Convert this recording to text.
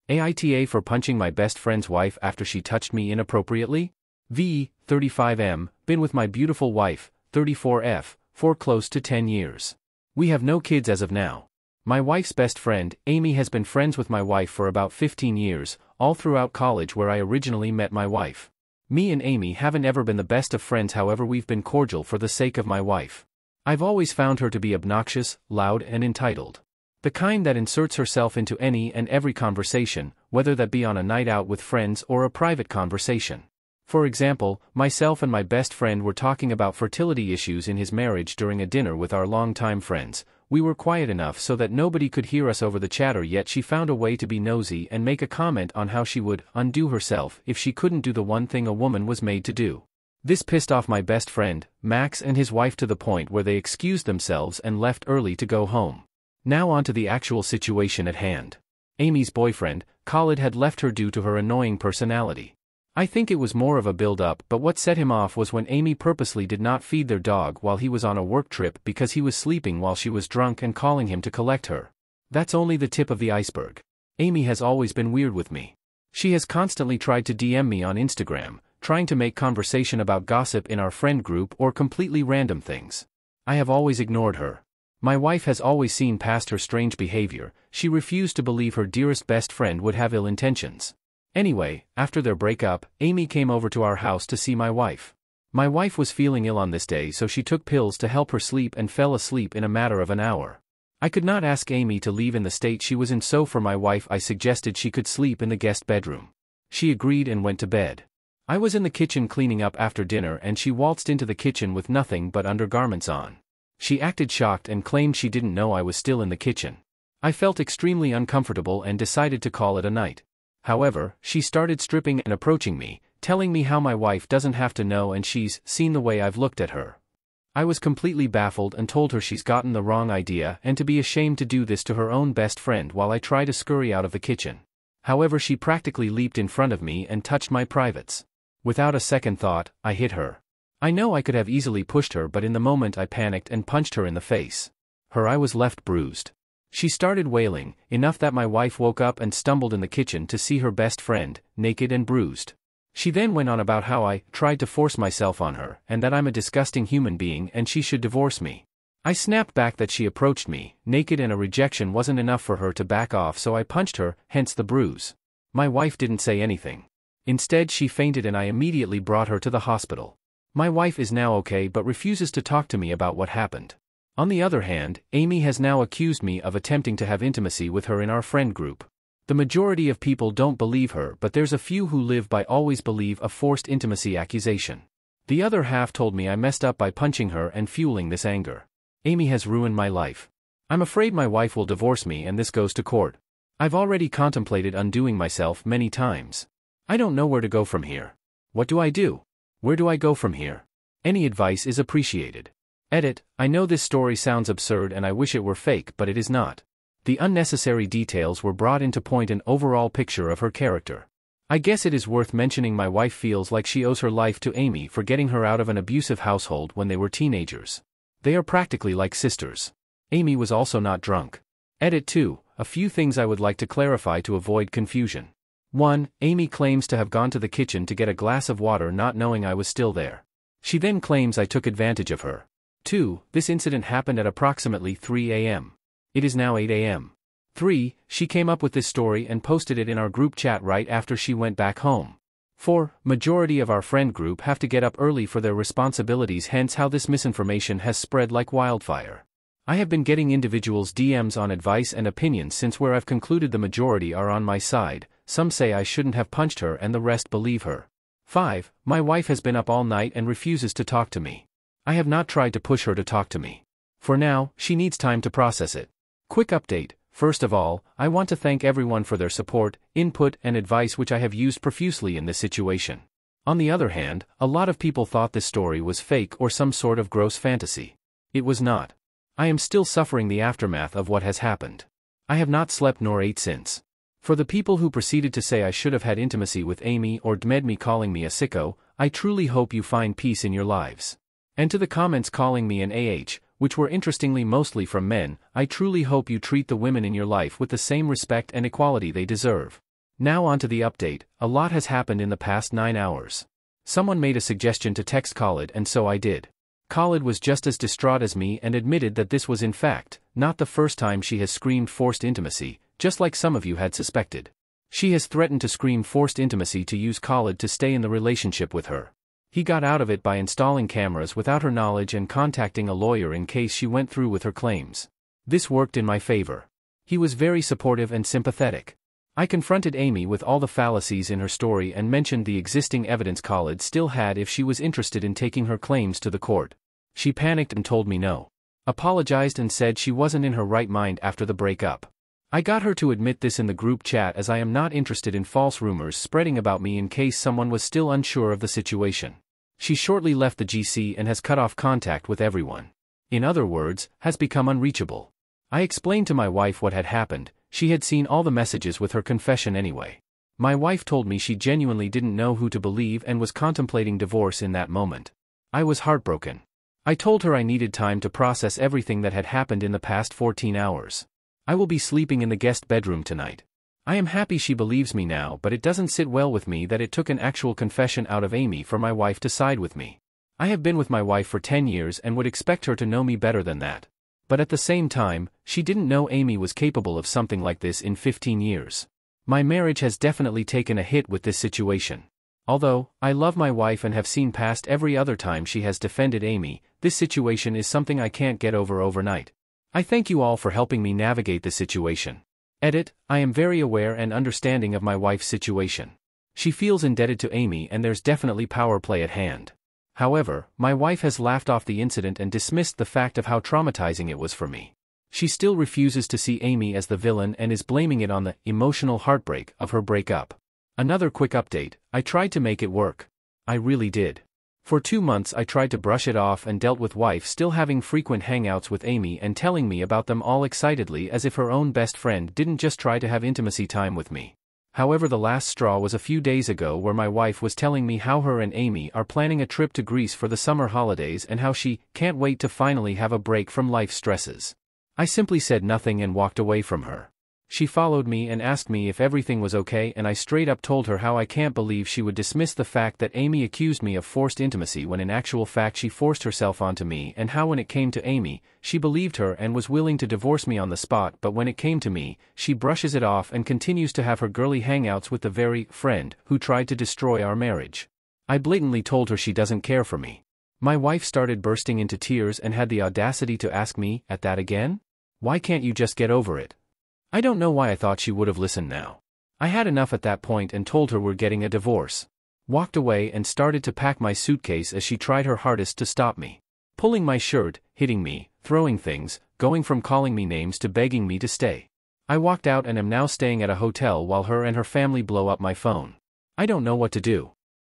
AITA for punching my best friend's wife after she touched me inappropriately? V, 35M, been with my beautiful wife, 34F, for close to 10 years. We have no kids as of now. My wife's best friend, Amy, has been friends with my wife for about 15 years, all throughout college where I originally met my wife. Me and Amy haven't ever been the best of friends, however we've been cordial for the sake of my wife. I've always found her to be obnoxious, loud and entitled. The kind that inserts herself into any and every conversation, whether that be on a night out with friends or a private conversation. For example, myself and my best friend were talking about fertility issues in his marriage during a dinner with our longtime friends. We were quiet enough so that nobody could hear us over the chatter, yet she found a way to be nosy and make a comment on how she would undo herself if she couldn't do the one thing a woman was made to do. This pissed off my best friend, Max, and his wife to the point where they excused themselves and left early to go home. Now on to the actual situation at hand. Amy's boyfriend, Khalid, had left her due to her annoying personality. I think it was more of a build-up, but what set him off was when Amy purposely did not feed their dog while he was on a work trip because he was sleeping while she was drunk and calling him to collect her. That's only the tip of the iceberg. Amy has always been weird with me. She has constantly tried to DM me on Instagram, trying to make conversation about gossip in our friend group or completely random things. I have always ignored her. My wife has always seen past her strange behavior. She refused to believe her dearest best friend would have ill intentions. Anyway, after their breakup, Amy came over to our house to see my wife. My wife was feeling ill on this day, so she took pills to help her sleep and fell asleep in a matter of an hour. I could not ask Amy to leave in the state she was in, so for my wife I suggested she could sleep in the guest bedroom. She agreed and went to bed. I was in the kitchen cleaning up after dinner and she waltzed into the kitchen with nothing but undergarments on. She acted shocked and claimed she didn't know I was still in the kitchen. I felt extremely uncomfortable and decided to call it a night. However, she started stripping and approaching me, telling me how my wife doesn't have to know and she's seen the way I've looked at her. I was completely baffled and told her she's gotten the wrong idea and to be ashamed to do this to her own best friend while I try to scurry out of the kitchen. However, she practically leaped in front of me and touched my privates. Without a second thought, I hit her. I know I could have easily pushed her, but in the moment I panicked and punched her in the face. Her eye was left bruised. She started wailing, enough that my wife woke up and stumbled in the kitchen to see her best friend, naked and bruised. She then went on about how I tried to force myself on her and that I'm a disgusting human being and she should divorce me. I snapped back that she approached me, naked, and a rejection wasn't enough for her to back off, so I punched her, hence the bruise. My wife didn't say anything. Instead, she fainted and I immediately brought her to the hospital. My wife is now okay but refuses to talk to me about what happened. On the other hand, Amy has now accused me of attempting to have intimacy with her in our friend group. The majority of people don't believe her, but there's a few who live by always believe a forced intimacy accusation. The other half told me I messed up by punching her and fueling this anger. Amy has ruined my life. I'm afraid my wife will divorce me and this goes to court. I've already contemplated undoing myself many times. I don't know where to go from here. What do I do? Where do I go from here? Any advice is appreciated. Edit, I know this story sounds absurd and I wish it were fake, but it is not. The unnecessary details were brought in to point an overall picture of her character. I guess it is worth mentioning my wife feels like she owes her life to Amy for getting her out of an abusive household when they were teenagers. They are practically like sisters. Amy was also not drunk. Edit 2, a few things I would like to clarify to avoid confusion. 1. Amy claims to have gone to the kitchen to get a glass of water not knowing I was still there. She then claims I took advantage of her. 2. This incident happened at approximately 3 a.m. It is now 8 a.m. 3. She came up with this story and posted it in our group chat right after she went back home. 4. Majority of our friend group have to get up early for their responsibilities, hence how this misinformation has spread like wildfire. I have been getting individuals' DMs on advice and opinions since, where I've concluded the majority are on my side. Some say I shouldn't have punched her and the rest believe her. 5. My wife has been up all night and refuses to talk to me. I have not tried to push her to talk to me. For now, she needs time to process it. Quick update. First of all, I want to thank everyone for their support, input, and advice which I have used profusely in this situation. On the other hand, a lot of people thought this story was fake or some sort of gross fantasy. It was not. I am still suffering the aftermath of what has happened. I have not slept nor ate since. For the people who proceeded to say I should have had intimacy with Amy or DM'd me calling me a sicko, I truly hope you find peace in your lives. And to the comments calling me an AH, which were interestingly mostly from men, I truly hope you treat the women in your life with the same respect and equality they deserve. Now on to the update. A lot has happened in the past 9 hours. Someone made a suggestion to text Khalid and so I did. Khalid was just as distraught as me and admitted that this was in fact not the first time she has screamed forced intimacy, just like some of you had suspected. She has threatened to scream forced intimacy to use Khalid to stay in the relationship with her. He got out of it by installing cameras without her knowledge and contacting a lawyer in case she went through with her claims. This worked in my favor. He was very supportive and sympathetic. I confronted Amy with all the fallacies in her story and mentioned the existing evidence Khalid still had if she was interested in taking her claims to the court. She panicked and told me no. Apologized and said she wasn't in her right mind after the breakup. I got her to admit this in the group chat as I am not interested in false rumors spreading about me in case someone was still unsure of the situation. She shortly left the GC and has cut off contact with everyone. In other words, has become unreachable. I explained to my wife what had happened. She had seen all the messages with her confession anyway. My wife told me she genuinely didn't know who to believe and was contemplating divorce in that moment. I was heartbroken. I told her I needed time to process everything that had happened in the past 14 hours. I will be sleeping in the guest bedroom tonight. I am happy she believes me now, but it doesn't sit well with me that it took an actual confession out of Amy for my wife to side with me. I have been with my wife for 10 years and would expect her to know me better than that. But at the same time, she didn't know Amy was capable of something like this in 15 years. My marriage has definitely taken a hit with this situation. Although, I love my wife and have seen past every other time she has defended Amy, this situation is something I can't get over overnight. I thank you all for helping me navigate the situation. Edit, I am very aware and understanding of my wife's situation. She feels indebted to Amy and there's definitely power play at hand. However, my wife has laughed off the incident and dismissed the fact of how traumatizing it was for me. She still refuses to see Amy as the villain and is blaming it on the emotional heartbreak of her breakup. Another quick update, I tried to make it work. I really did. For 2 months I tried to brush it off and dealt with wife still having frequent hangouts with Amy and telling me about them all excitedly as if her own best friend didn't just try to have intimacy time with me. However, the last straw was a few days ago where my wife was telling me how her and Amy are planning a trip to Greece for the summer holidays and how she can't wait to finally have a break from life stresses. I simply said nothing and walked away from her. She followed me and asked me if everything was okay and I straight up told her how I can't believe she would dismiss the fact that Amy accused me of forced intimacy when in actual fact she forced herself onto me and how when it came to Amy, she believed her and was willing to divorce me on the spot but when it came to me, she brushes it off and continues to have her girly hangouts with the very friend who tried to destroy our marriage. I blatantly told her she doesn't care for me. My wife started bursting into tears and had the audacity to ask me, at that again? Why can't you just get over it? I don't know why I thought she would have listened now. I had enough at that point and told her we're getting a divorce. Walked away and started to pack my suitcase as she tried her hardest to stop me. Pulling my shirt, hitting me, throwing things, going from calling me names to begging me to stay. I walked out and am now staying at a hotel while her and her family blow up my phone. I don't know what to do.